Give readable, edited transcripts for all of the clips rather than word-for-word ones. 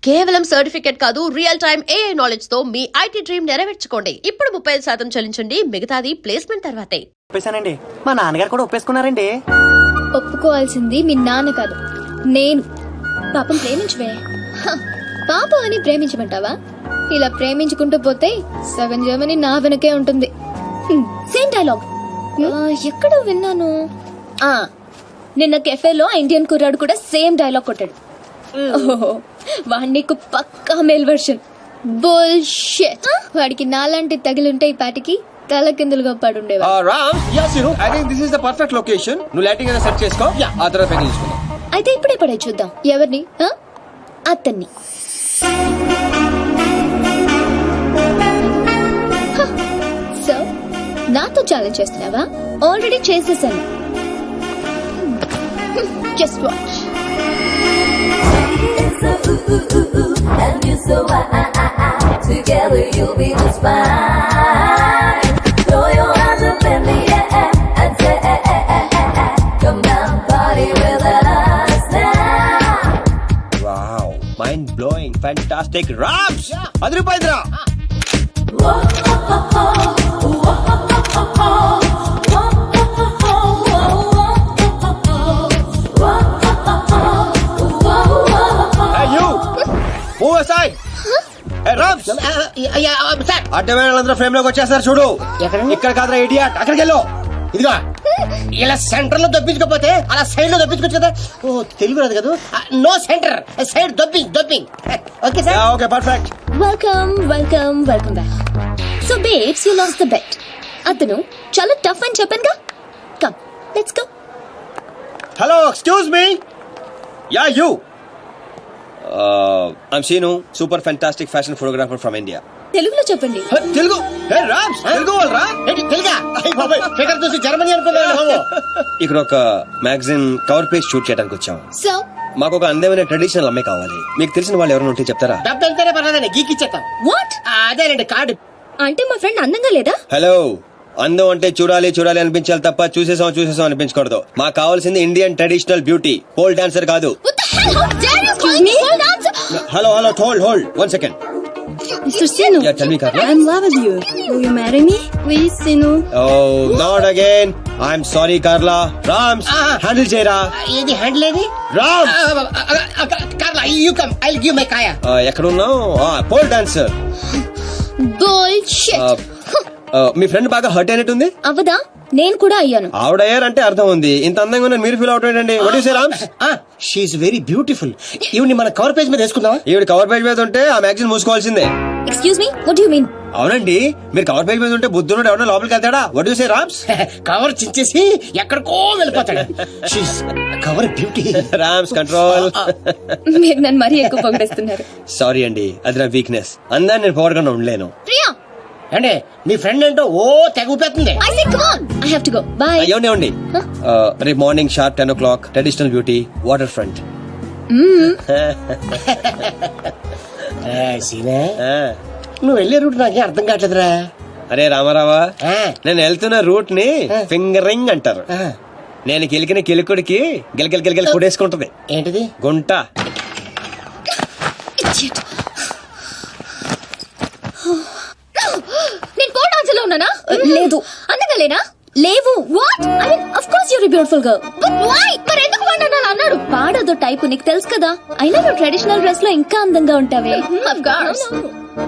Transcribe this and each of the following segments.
కేవలం సర్టిఫికేట్ కాదు, real time AI knowledge తో మీ IT డ్రీమ్ నెరవేర్చుకోండి. ఇప్పుడు 35% చెల్లించండి, మిగతాది ప్లేస్మెంట్ తర్వాతే. ఒప్పేశానండి. మా నాన్నగారు కూడా ఒప్పేసుకున్నారండి. ఒప్పుకోవాల్సింది మీ నాన్న కాదు, నేను. పాపం ప్రేమించవే. పాపం అని ప్రేమించమంటావా? ఇలా ప్రేమించుకుంటూ పోతే సగం జర్మనీ నా వెనకే ఉంటుంది. సేమ్ డైలాగ్ ఎక్కడో విన్నాను. నిన్న కెఫేలో ఇండియన్ కుర్రాడు కూడా సేమ్ డైలాగ్ కొట్టాడు. వాడి నీకు పక్కా మేల్ వర్షన్. బుల్షిట్. వాడికి నాలాంటి తగిలింటే ఈ పాటికి తల కిందులుగా పడుండేవా. I think this is the perfect location. నువ్వు లైటింగ్ ఏదో సెట్ చేసుకో, ఆ తర్వాత పైకి తీసుకుందాం. అయితే ఇప్పుడే పడే చూద్దాం. ఎవరిని? అతన్ని. సో నాతో ఛాలెంజ్ చేస్తున్నావా? ఆల్రెడీ చేసేసాను. Just watch. And you so together you'll be just fine. Throw your hands up in the air and say, come down, party with us now. Wow, mind blowing, fantastic. Rams, 10 రూపాయలు రా. Hey you, move aside. Hey Rams, అడ్డమేళ్ళందరూ frame లోకి వచ్చేస్తారు చూడు. ఇక్కడ కాదురా idiot, అక్కడికి వెళ్ళు. ఇదిగో ఇలా సెంటర్ లో దొప్పించకపోతే అలా సైడ్ లో దొప్పించుకోవచ్చు కదా. ఓ తెలుగు రాదు కదా. నో సెంటర్, సైడ్ దొప్పింగ్. Okay sir. Okay perfect. Welcome back. So babes, you lost the bet. అతను చాలా టఫ్ అని చెప్పానుగా. Come let's go. Hello, excuse me. Yeah you. I'm Seenu, super fantastic fashion photographer from India. తెలుగులో చెప్పండి. తెలుగు. హే రామ్స్, తెలుగు వాళ్ళరా? తెలుగా? Figure చూసి Germany అనుకున్నాను. ఇక్కడ ఒక మ్యాగజైన్ కవర్ పేజ్ షూట్ చేయడానికి వచ్చాం. సో మాకు ఒక అందమైన ట్రెడిషనల్ అమ్మాయి కావాలి. మీకు తెలిసిన వాళ్ళు ఎవరైనా ఉంటే చెప్తారా? డబ్బు ఎంతనే పర్లేదండి, గీకిచ్చేస్తాం. వాట్? అదేనండి కార్డు. అంటే మా ఫ్రెండ్ అందంగా లేదా? హలో, అందం అంటే చూడాలి అనిపించాలి తప్ప చూసేసాం అనిపించకూడదు. మాకు కావాల్సింది Indian traditional beauty, pole dancer కాదు. What the hell? How dare you call me pole dancer? Hello, hold 1 second. Mr. Sinu. Yeah, tell me, Carla. I'm in love with you. Will you marry me? Please, Sinu. Oh, not again. I'm sorry, Carla. Rams, handle చేయరా. ఇది handle ఏది? Rams. Carla, you come, I will give my కాయా. ఎక్కడున్నావు? Pole dancer. Bullshit. మీ friend బాగా hurt అయినట్టుంది. అవదా? నేను కూడా అయ్యాను. ఆవిడయ్యారంటే అర్థం ఉంది. ఇంత అందంగా ఉన్న మీరు ఫీల్ అవుతాడండి. What you say Rams? She's very beautiful. ఈవిని మన కవర్ పేజ్ మీద వేసుకుందామా? ఈవిడ కవర్ పేజ్ మీద ఉంటే ఆ magazine మూసుకోవాల్సిందే. Excuse me, what do you mean? అవునండి, మీరు కవర్ పేజ్ మీద ఉంటే బుద్ధుడు ఎవరైనా లోపలికి వెళ్తాడా? What you say Rams? Cover చించేసి ఎక్కడికో వెళ్ళిపోతాడు. She's cover beauty. Rams control. మీరు నన్ను మరీ ఎక్కువ పొగిడేస్తున్నారు. సారీ అండి, అది నా వీక్నెస్. అందాన్ని నేను పొగడకుండా ఉండలేను. ప్రియా, అంటే మీ ఫ్రెండ్ ఏంటో ఓ తెగిపోతుంది. I say come on. I have to go. Bye. అయ్యోండి, రేపు morning sharp 10 o'clock traditional beauty water front. సీనే, నువ్వు వెళ్ళే రూట్ నాకే అర్థం కావట్లేదురా. అరే రామారావా, నేను వెళ్తున్న రూట్ ని ఫింగరింగ్ అంటారు. నేను కిలికిన కిలుకుడికి గిలగిల కొడేసుకుంటది. ఏంటిది? గుంట. Idiot. నేను పోల్ డాన్సర్ లో ఉన్నానా? లేదు. అందంగా లేనా? లేవు. What? I mean of course you're a beautiful girl. But why? మరి ఎందుకు వాడినా అన్నాడు? పాడదో టైప్, నీకు తెలుసు కదా. అయినా నువ్వు ట్రెడిషనల్ డ్రెస్ లో ఇంకా అందంగా ఉంటావే. Of course.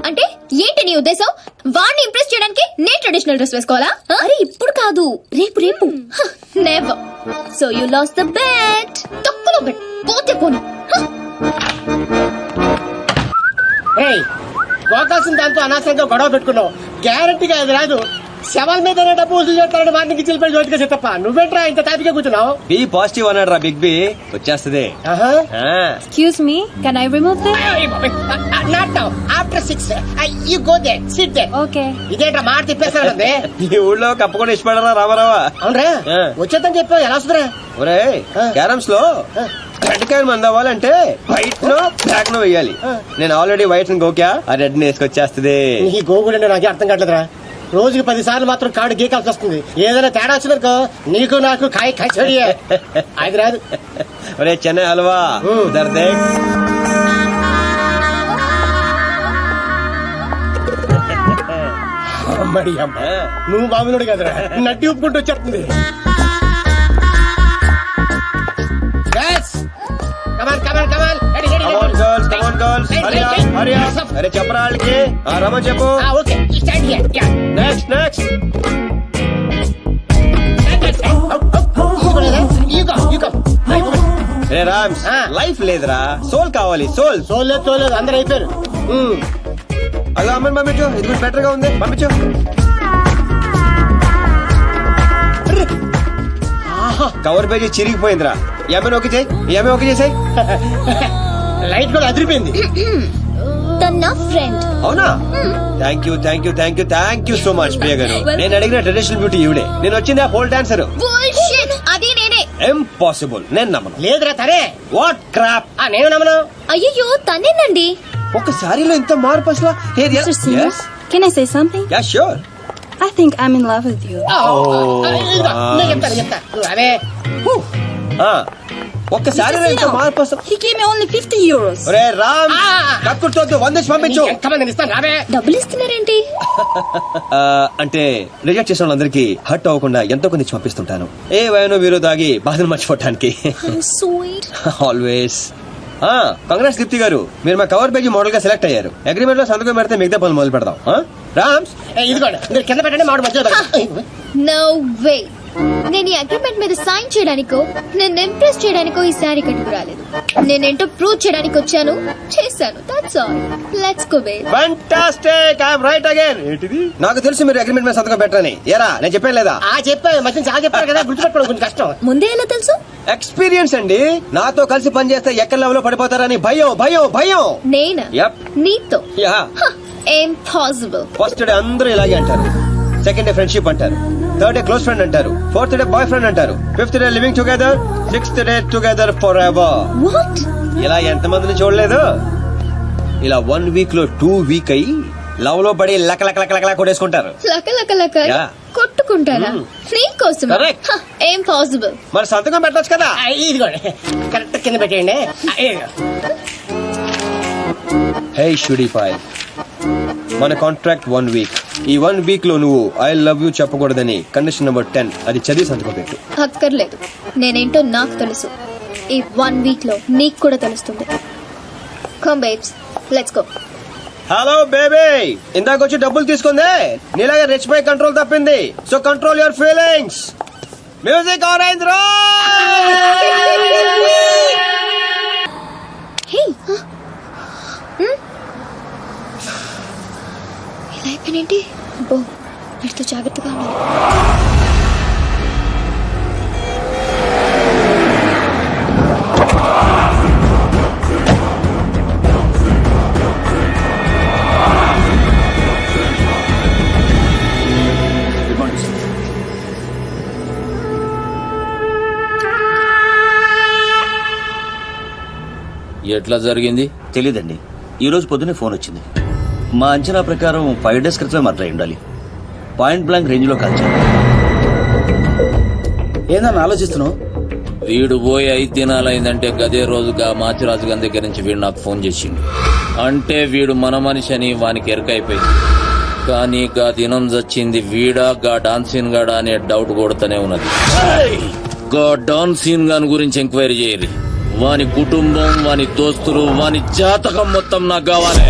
అంటే ఏంటి నీ ఉద్దేశం? వాడిని ఇంప్రెస్ చేయడానికి నేను ట్రెడిషనల్ డ్రెస్ వేసుకోవాలా? అరే ఇప్పుడు కాదు, రేపు. Never. So you lost the bet. తక్కువ బెట్. పోతే పోనీ. పోకాల్సిన దాంతో అనవసరంగా గొడవ పెట్టుకున్నావు. గ్యారంటీగా అది రాదు. శవాల మీద డబ్బు వసూలు చేస్తారని వాటికి చిల్లిపోయి జోటికేసే తప్ప నువ్వేంట్రా ఇంత తాపిగా కూర్చున్నావు? బి పాజిటివ్ అన్నాడు రా బిగ్ బి. వచ్చేస్తుంది. Excuse me, can I remove this? Not now. After 6. You go there. Sit there. Okay. ఇదేంట్రా మాట తిప్పేస్తానండి. ఈ ఊళ్ళో కప్పు కూడా ఇష్టపడరా రామారావా? అవునరా, వచ్చేద్దని చెప్పావు. ఎలా వస్తుందిరా? ఒరే, క్యారమ్స్ లో రెడ్ కాయిన్ మంది అవ్వాలంటే వైట్ నో బ్లాక్ నో వేయాలి. నేను ఆల్రెడీ వైట్ గోక్యా, ఆ రెడ్ ని వేసుకొచ్చేస్తుంది. ఈ గోగుడు నాకే అర్థం కావట్లేదురా. రోజుకి 10 సార్లు మాత్రం కార్డు గీకాల్సి వస్తుంది. ఏదైనా తేడా వచ్చిందనుకో నీకు నాకు కాయ కచోడి. అది రాదు. ఒరే చెన్నై హల్వా, అమ్మడి అమ్మ నువ్వు బాబునుడు కదరా నడ్డి ఉప్పుకుంటూ వచ్చేస్తుంది అరే చెప్పరా వాళ్ళకి రమని చెప్పు. నెక్స్ట్ నెక్స్ట్ రే రామ్స్ లైఫ్ లేదురా సోల్ కావాలి సోల్. చూడలేదు అందరు అయిపోయారు. అలా అమ్మని పంపించు, ఇది కూడా బెటర్ గా ఉంది, పంపించు. కవర్ పేజీ చిరిగిపోయిందిరా. ఈ అమ్మని ఓకే చేయి, ఈ అమ్మాయి ఓకే చేసాయి. లైట్ కూడా అదిరిపోయింది. తన నా ఫ్రెండ్. అవునా? Thank you thank you thank you thank you so much Priya గారు. నేను అడిగిన ట్రెడిషనల్ బ్యూటీ ఈవిడే. నేను వచ్చింది ఆ పోల్ డాన్సర్. అది నేనే. ఇంపాసిబుల్, నేను నమ్మను. లేదురా తనే. What crop. నేను నమ్మను. అయ్యో తనేనండి. ఒక సారీలో ఇంత మార్పు అసలు. Mr. Singer, can I say something? Yeah sure. I think I'm in love with you. చెప్తా నువ్వు అవే. ఒక్క సారీలో ఇంత మార్పు అసలు. He gave me only 50 euros. ఒరే రామ్, కక్కుర్తో 100 పంపించు. ఎంతమంది ఇస్తాను రావే. డబ్బులు ఇస్తున్నారేంటి? అంటే రిజెక్ట్ చేసిన వాళ్ళందరికీ హర్ట్ అవ్వకుండా ఎంతో కొంత ఇచ్చి పంపిస్తుంటాను. ఏ వయనో వీరో దాగి బాధను మర్చిపోవటానికి. స్వీట్. ఆల్వేస్. కంగ్రాట్స్ దీప్తి గారు, మీరు మా కవర్ పేజీ మోడల్ గా సెలెక్ట్ అయ్యారు. అగ్రిమెంట్ లో సంతకం పెడితే మిగతా పనులు మొదలు పెడదాం. రామ్స్ ఇదిగోండి మీరు కింద పెట్టండి మాడు మధ్యలో పెట్టండి. No way. నేను ఈ అగ్రిమెంట్ మీద సైన్ చేయడానికో నేను ఇంప్రెస్ చేయడానికో ఈ శారీ కట్టుకు రాలేదు. నేనేంటో ప్రూవ్ చేయడానికి వచ్చాను, చేశాను. That's all. Let's go baby. Fantastic, I am right again. ఏంటిది? నాకు తెలుసు మీరు అగ్రిమెంట్ మీద సంతకం పెట్టరని. ఏరా నేను చెప్పాను లేదా? చెప్పాను మధ్య చాలా చెప్పారు కదా, గుర్తుపెట్టుకోవడం కొంచెం కష్టం. ముందే ఎలా తెలుసు? ఎక్స్పీరియన్స్ అండి. నాతో కలిసి పనిచేస్తే ఎక్కడ లెవెల్ లో పడిపోతారని భయం భయం భయం. నేనా? Yep. నీతో? యా. ఇంపాసిబుల్. ఫస్ట్ డే అందరూ ఇలాగే అంటారు, సెకండ్ డే ఫ్రెండ్షిప్ అంటారు, థర్డ్ డే క్లోజ్ ఫ్రెండ్ అంటారు, ఫోర్త్ డే బాయ్ ఫ్రెండ్ అంటారు, fifth day living together, sixth day together for ever. What? ఇలా ఎంతమందిని చూడలేదు? ఇలా 1 వీక్ లో 2 వీక్ అయ్యి లవ్ లో పడి లక లక లక లక కొట్టేసుకుంటారు. లక లక లక Yeah. కొట్టుకుంటారా? నీకోసం. Correct. ఇంపాసిబుల్. మరి సంతకం పెట్టొచ్చు కదా. ఇదిగోండి కరెక్ట్ కింద పెట్టేయండి. హే షుడీ పాయ్, మన కాంట్రాక్ట్ 1 వీక్. ఈ 1 వీక్ లో నువ్వు ఐ లవ్ యూ చెప్పకూడదని కండిషన్ నెంబర్ 10 అది చదివి సంతకం పెట్టు. అక్కర్లేదు, నేనేంటో నాకు తెలుసు. ఈ 1 వీక్ లో నీకు కూడా తెలుస్తుంది. Come babes, let's go. Hello baby, ఇందాక వచ్చి డబ్బులు తీసుకుందే నీలాగా రిచ్ పై కంట్రోల్ తప్పింది. So control your feelings. Music on అయింది రా. హే, ఇలా అయిపోయినేంటి? బో, వీటితో జాగ్రత్తగా ఉండాలి. ఎట్లా జరిగింది తెలీదండి. ఈ రోజు పొద్దునే ఫోన్ వచ్చింది. మా అంచనా ప్రకారం 5 days క్రితమే మర్డర్ అయి ఉండాలి. పాయింట్ బ్లాంక్ రేంజ్ లో కాల్చారు. ఏందని ఆలోచిస్తున్నావు? వీడు పోయి 5 దినాలైందంటే గదే రోజుగా మాచిరాజు గారి దగ్గర నుంచి వీడు నాకు ఫోన్ చేసిండు. అంటే వీడు మన మనిషి అని వానికి ఎరకైపోయింది. కానీ గా దినం చచ్చింది వీడా గా డాన్సీన్ గాడా అనే డౌట్ కొడుతూనే ఉన్నది. గా డాన్సీన్ గాని గురించి ఎంక్వైరీ చేయరు. వాని కుటుంబం, వాని దోస్తులు, వాని జాతకం మొత్తం నాకు కావాలి.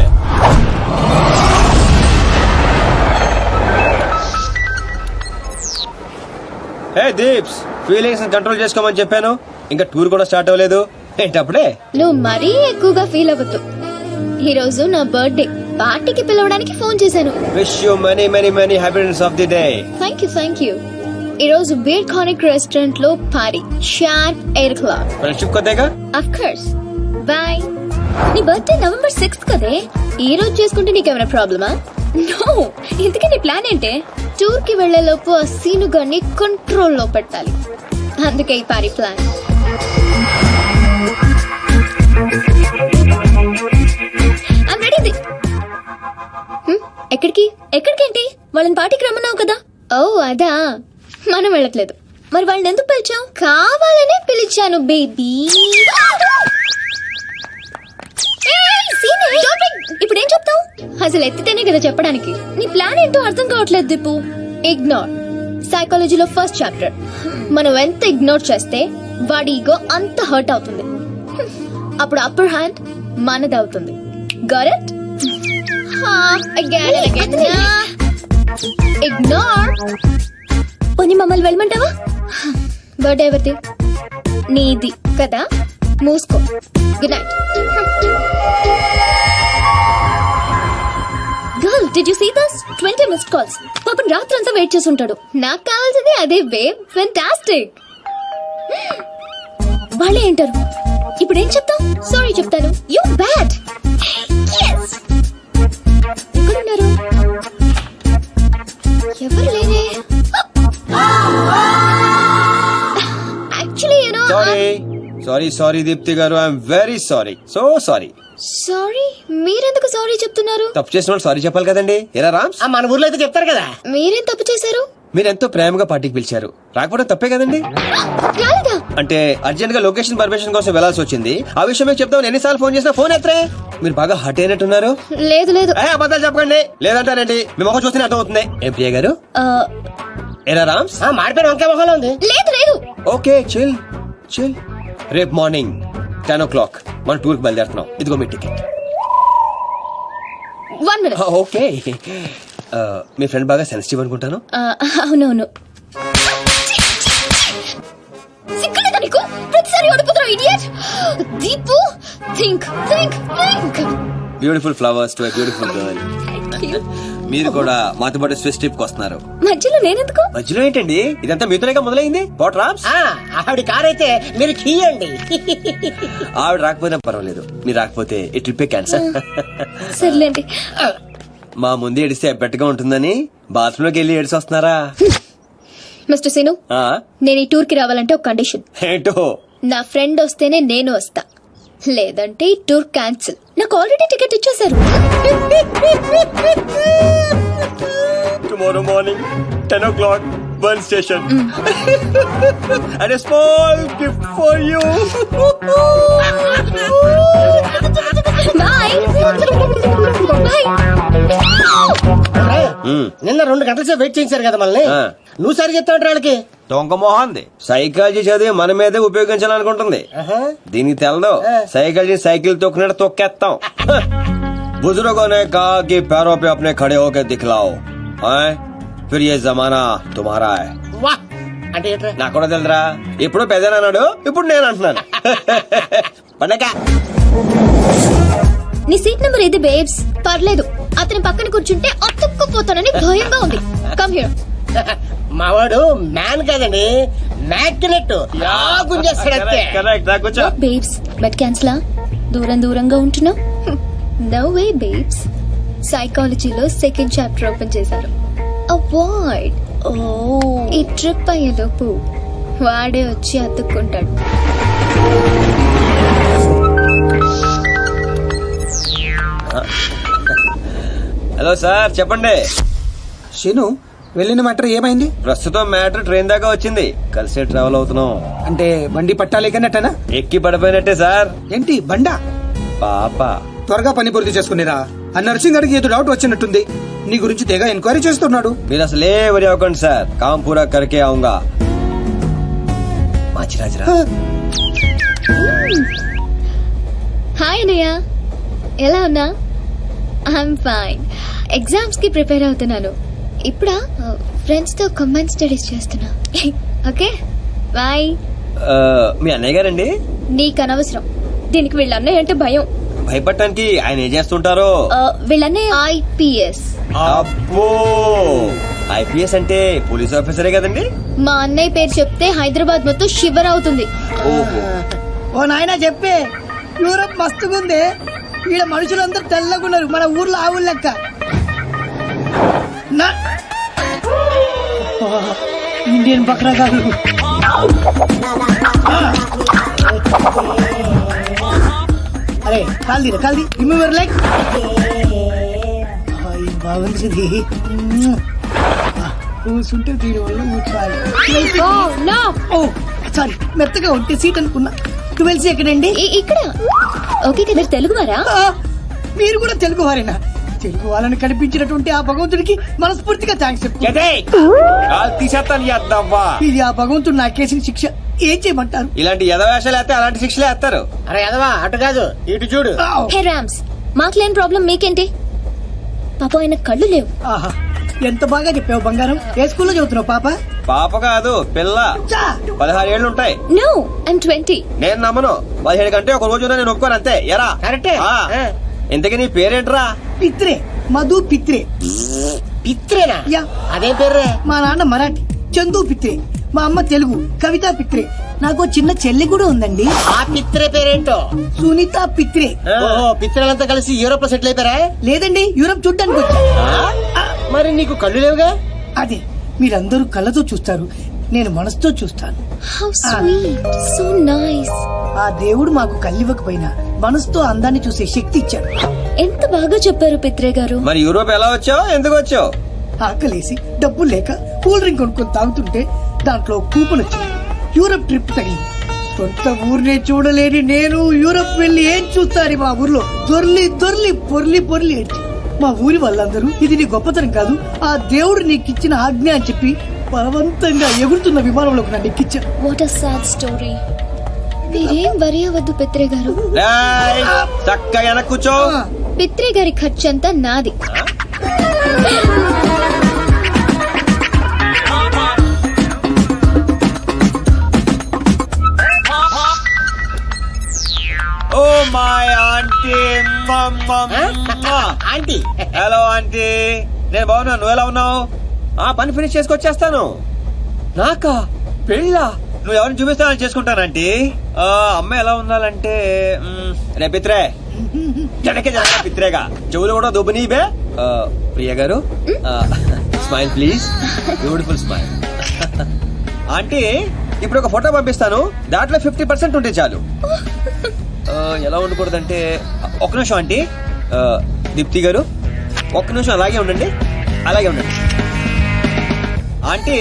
హే దీప్స్, ఫీలింగ్స్ కంట్రోల్ చేసుకోమని చెప్పాను. ఇంకా టూర్ కూడా స్టార్ట్ అవ్వలేదు ఏంటప్పుడే? నువ్వు మరీ ఎక్కువగా ఫీల్ అవ్వద్దు. ఈ రోజు నా బర్త్డే పార్టీకి పిలవడానికి ఫోన్ చేశాను. Wish you many many many happiness of the day. Thank you thank you. ఈ రోజు బీర్ కానిక్ రెస్టారెంట్ లో పార్టీ, షార్ప్ 8 o'clock. ఫ్రెండ్షిప్ కొద్దిగా. Of course. బాయ్. నీ బర్త్డే November 6th కదే. ఈ రోజు చేసుకుంటే నీకేమైనా ప్రాబ్లమా? నో. ఇంతకీ నీ ప్లాన్ ఏంటే? టూర్ కి వెళ్లే లోపు ఆ సీను గారిని కంట్రోల్ లో పెట్టాలి. అందుకే ఈ పార్టీ ప్లాన్. I'm ready. ఎక్కడికి? ఎక్కడికేంటి? వాళ్ళని పార్టీకి రమ్మన్నావు కదా. ఓ అదా, మనం వెళ్ళట్లేదు. మరి వాళ్ళని ఎందుకు పిలిచావు? కావాలనే పిలిచాను బేబీ. ఇప్పుడు ఏం చెప్తావు? అసలు ఎత్తితేనే కదా చెప్పడానికి. నీ ప్లాన్ ఏంటో అర్థం కావట్లేదు దీపు. ఇగ్నోర్. సైకాలజీలో ఫస్ట్ చాప్టర్. మనం ఎంత ఇగ్నోర్ చేస్తే వాడి ఈగో అంత హర్ట్ అవుతుంది. అప్పుడు అప్పర్ హ్యాండ్ మనది అవుతుంది. Got it? ఇగ్నోర్. పోనీ మమ్మల్ని వెళ్ళమంటావా? బర్త్డే ఎవరిది? నీది కదా. మూసుకో. Good night. Girl, did you see this? 20 missed calls. పాపం రాత్రంతా వెయిట్ చేసి ఉంటాడు. నాకు కావాల్సింది అదే బేబ్. ఫెంటాస్టిక్. వాళ్ళే ఏంటారు. ఇప్పుడు ఏం చెప్తాం? సారీ చెప్తాను. You bad. yes. ఎక్కడున్నారు? ఎవరు లేరే. Actually you know. Sorry Deepti గారు, I'm very sorry. Sorry. Sorry? మీరెందుకు సారీ చెప్తున్నారు? తప్పు చేసిన వాళ్ళు సారీ చెప్పాలి కదండి. ఎరా రామ్స్, మన ఊర్లో అయితే చెప్తారు కదా. మీరేం తప్పు చేశారు? మీరెంతో ప్రేమగా పార్టీకి పిలిచారు, రాకపోవడం తప్పే కదండి. రాలేదా? అంటే అర్జెంట్ గా లొకేషన్ పర్మిషన్ కోసం వెళ్లాల్సి వచ్చింది. ఆ విషయం మీకు చెప్తామని ఎన్నిసార్లు ఫోన్ చేసినా ఫోన్ ఎత్తరే. మీరు బాగా హట్ అయినట్టున్నారు. లేదు లేదు. అబద్ధాలు చెప్పకండి. లేదంటారండి, మీ మొహం చూస్తేనే అర్థం అవుతుంది. ఏం ప్రియ గారు? ఎరా రామ్స్, మాడిపోయిన వంకాయ మొహంలో ఉంది. లేదు లేదు. Okay, chill. రేపు మార్నింగ్ 10 o'clock మన టూర్ కి బయలుదేరుతున్నాం. ఇదిగో మీ టికెట్. 1 minute. ఓకే. మీ ఫ్రెండ్ బాగా సెన్సిటివ్ అనుకుంటాను. అవునవును. సిగ్గులేదా నీకు? ప్రతిసారి ఓడిపోతున్నావు idiot. Deepu, think. Beautiful flowers to a beautiful girl. మీరు కూడా మాతో పాటు స్విస్ ట్రిప్ కి వస్తున్నారు. మధ్యలో నేనెందుకు? మధ్యలో ఏంటండి, ఇదంతా మీతోనేగా మొదలైంది. పోట్ రామ్స్, ఆవిడ కార్ అయితే మీరు కీయండి. ఆవిడ రాకపోయినా పర్వాలేదు, మీరు రాకపోతే ఈ ట్రిప్పే క్యాన్సల్. సర్లేండి. మా ముందు ఏడిస్తే బెట్టగా ఉంటుందని బాత్రూమ్ లోకి వెళ్ళి ఏడిసి వస్తున్నారా? మిస్టర్ సీను, నేను ఈ టూర్ కి రావాలంటే ఒక కండిషన్. ఏంటో? నా ఫ్రెండ్ వస్తేనే నేను వస్తా, లేదంటే ఈ టూర్ క్యాన్సిల్. నాకు ఆల్రెడీ టికెట్ ఇచ్చేశారు. Tomorrow morning 10 o'clock Bern station. And a small gift for you. Bye. నిన్న 2 గంటల సేపు వెయిట్ చేశారు కదా మళ్ళీ. నువ్వు సరి చెప్తా వాళ్ళకి. దొంగ మొహంది. సైకాలజీ చదివి మన మీదే ఉపయోగించాలనుకుంటుంది. దీనికి తెలదు, సైకాలజీ సైకిల్ తొక్కినట్టు తొక్కేస్తాం. बुजुर्गों ने कहा कि पैरों पे अपने खड़े होकर दिखलाओ, फिर ये जमाना तुम्हारा है. వాహ్ అంటే ఏంట్రా? నాకు కూడా తెలుదురా. ఇప్పుడు పెద్దనా అన్నాడు, ఇప్పుడు నేను అంటున్నాను. పండగ. నీ సీట్ నెంబర్ ఏది బేబ్స్? పర్లేదు, అతని పక్కన కూర్చుంటే అతుక్కుపోతానని భయంగా ఉంది. Come here. మావాడు మ్యాన్ కాదండి, మ్యాగ్నెట్. బేబ్స్, బెట్ క్యాన్సిలా? దూరంగా ఉంటున్నావు. No way babes. సైకాలజీలో సెకండ్ చాప్టర్ ఓపెన్ చేశారు. అవాయిడ్. ఈ ట్రిప్ అయ్యేలోపు వాడే వచ్చి అతుక్కుంటాడు. హలో సార్, చెప్పండి. శీను, వెళ్ళిన మ్యాటర్ ఏమైంది? ప్రస్తుతం మ్యాటర్ ట్రైన్ దాకా వచ్చింది, కలిసే ట్రావెల్ అవుతున్నాం. అంటే బండి పట్టాలేకనట్టనా? ఎక్కి పడిపోయినట్టే సార్. ఏంటి బండా? పాప. త్వరగా పని పూర్తి చేసుకునేరా. ఆ నర్సింగ్ గారికి ఏదో డౌట్ వచ్చినట్టుంది. నీ గురించి తెగ ఎంక్వైరీ చేస్తున్నాడు. మీరు అసలు ఏ వరి అవ్వకండి సార్, కామ్ పూరా కరికే ఆऊंगा. మాచిరాజరా. హాయ్ అన్నయ్య, ఎలా ఉన్నా? I'm fine. ఎగ్జామ్స్ కి ప్రిపేర్ అవుతున్నాను. ఇప్పుడా ఫ్రెండ్స్ తో కంబైన్ స్టడీస్ చేస్తున్నా. Okay bye. మీ అన్నయ్య గారండి? నీకు అనవసరం. దీనికి వీళ్ళ అన్నయ్య అంటే భయం. భయపడటానికి ఆయన ఏం చేస్తుంటారో? వీళ్ళన్నయ్య IPS. అబ్బో, IPS అంటే పోలీస్ ఆఫీసరే కదండి? మా అన్నయ్య పేరు చెప్తే హైదరాబాద్ మొత్తం షివర్ అవుతుంది. ఓ నాయనా చెప్పే, యూరప్ మస్తుగుంది. ఈడ మనుషులందరూ తెల్లగున్నారు, మన ఊర్లో ఆవులు లెక్క. ఇండియన్ బక్రా కాదు. అరే కాల్ది రిమెంబర్ లైక్ బాగుంది. కూర్చుంటే దీని వల్ల కూర్చోవాలి. సారీ, మెత్తగా ఉంటే సీట్ అనుకున్నా. 12C ఎక్కడండి? ఇక్కడ. ఓకే కదా, తెలుగు వారా? మీరు కూడా తెలుగు వారేనా? తెలుగు వాళ్ళని కనిపించినటువంటి ఆ భగవంతుడికి మనస్ఫూర్తిగా థ్యాంక్స్ చెప్పు. తీసేస్తాను ఎద్దవ్వా. ఇది ఆ భగవంతుడు నాకేసిన శిక్ష. ఏం చేయమంటారు? ఇలాంటి ఎదవేషాలు వేస్తే అలాంటి శిక్షలే వేస్తారు. అరే ఎదవా, అటు కాదు ఇటు చూడు. హే రామ్స్, మాకు లేని ప్రాబ్లం మీకేంటి? పాప ఆయన కళ్ళు లేవు. ఆహా, ఎంత బాగా చెప్పావు బంగారం. ఏ స్కూల్లో చదువుతున్నావు పాప? పాప కాదు పిల్ల. 16 ఏళ్ళు ఉంటాయి. No, I'm 20. నేను నమ్మను. 17 కంటే ఒక రోజు నేను ఒప్పుకోను అంతే. ఎరా కరెక్టే. ఇంతకీ నీ పేరేంట్రా? పిత్రే, మధు పిత్రే. పిత్రేనా? యా. అదే పేర్రే. మా నాన్న మరాఠీ, చందు పిత్రే. మా అమ్మ తెలుగు, కవిత పిత్రే. నాకు చిన్న చెల్లి కూడా ఉందండి. ఆ పిత్రే పేరేంటో? సునీత పిత్రే. ఓహో, పిత్రేలంతా కలిసి యూరోప్ లో సెటిల్ అయిపోయారా? లేదండి, యూరప్ చూడ్డానికి వచ్చా. మరి నీకు కళ్ళు లేవుగా? అదే, మీరందరూ కళ్ళతో చూస్తారు, నేను మనసుతో చూస్తాను. How sweet, so nice. ఆ దేవుడు మాకు కళ్ళివ్వకపోయినా మనసుతో అందాన్ని చూసే శక్తి ఇచ్చాడు. ఎంత బాగా చెప్పారు పిత్రే గారు. మరి యూరోప్ ఎలా వచ్చావు, ఎందుకు వచ్చావు? ఆకలేసి డబ్బులు లేక కూల్ డ్రింక్ కొనుక్కొని తాగుతుంటే దాంట్లో కూపన్ వచ్చింది. యూరప్ ట్రిప్ తగిలింది. సొంత ఊరినే చూడలేని నేను యూరప్ వెళ్లి ఏం చూస్తాను? మా ఊర్లో దొర్లి దొర్లి పొర్లి పొర్లి ఏడ్చి మా ఊరి వాళ్ళందరూ ఇది నీ గొప్పతనం కాదు, ఆ దేవుడు నీకిచ్చిన ఆజ్ఞ అని చెప్పి బలవంతంగా ఎగురుతున్న విమానంలోకి నన్ను ఎక్కించారు. What a sad story. మీరేం వరి అవ్వద్దు పిత్రే గారు. చక్కగా వెనక్కి కూర్చో. పిత్రే గారి ఖర్చంతా నాది. Oh my aunty. Aunty. Hello aunty, నేను బాగున్నా, నువ్వు ఎలా ఉన్నావు? ఆ పని ఫినిష్ చేసుకొచ్చేస్తాను. నాకా పెళ్ళా? నువ్వు ఎవరిని చూపిస్తానని చేసుకుంటానంటీ. అమ్మాయి ఎలా ఉండాలంటే రే పిత్రే, జనకే జనక పిత్రేగా, చెవులు కూడా దుబ్బనీబే. ప్రియ గారు, smile please, beautiful smile. Aunty, ఇప్పుడు ఒక ఫోటో పంపిస్తాను, దాంట్లో 50% ఉంటే చాలు. ఎలా ఉండకూడదంటే, ఒక్క నిమిషం ఆంటీ. దీప్తి గారు, ఒక్క నిమిషం అలాగే ఉండండి, అలాగే ఉండండి. ఆంటీ,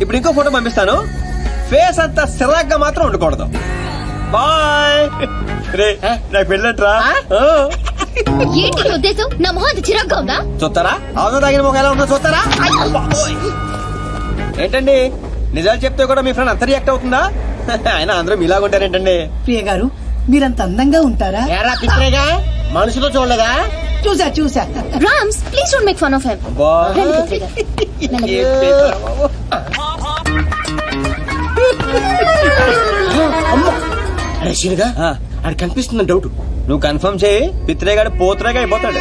ఇప్పుడు ఇంకో ఫోటో పంపిస్తాను, ఫేస్ అంతా సిరాగ్గా మాత్రం ఉండకూడదు. బాయ్. రే, నాకు పెళ్ళట్రా. ఏంటి నీ ఉద్దేశం? నా మొహం అంత చిరాగ్గా ఉందా? చూస్తారా అవును తాగిన మొక్క ఎలా ఉందో చూస్తారా? ఏంటండి, నిజాలు చెప్తే కూడా మీ ఫ్రెండ్ అంత రియాక్ట్ అవుతుందా? ఆయన అందరూ మీలాగుంటారేంటండి? ప్రియ గారు, మీరంత అందంగా ఉంటారా? ఏరా పిత్రేగా, మనుషుతో చూడలేదా? చూసా చూసా. Rams, please don't make fun of him. రండి పిత్రే గారు. అరే శీనుగా, అది కనిపిస్తుందని డౌట్. నువ్వు కన్ఫర్మ్ చేయి, పిత్రేగాడు పోత్రేగా అయిపోతాడు.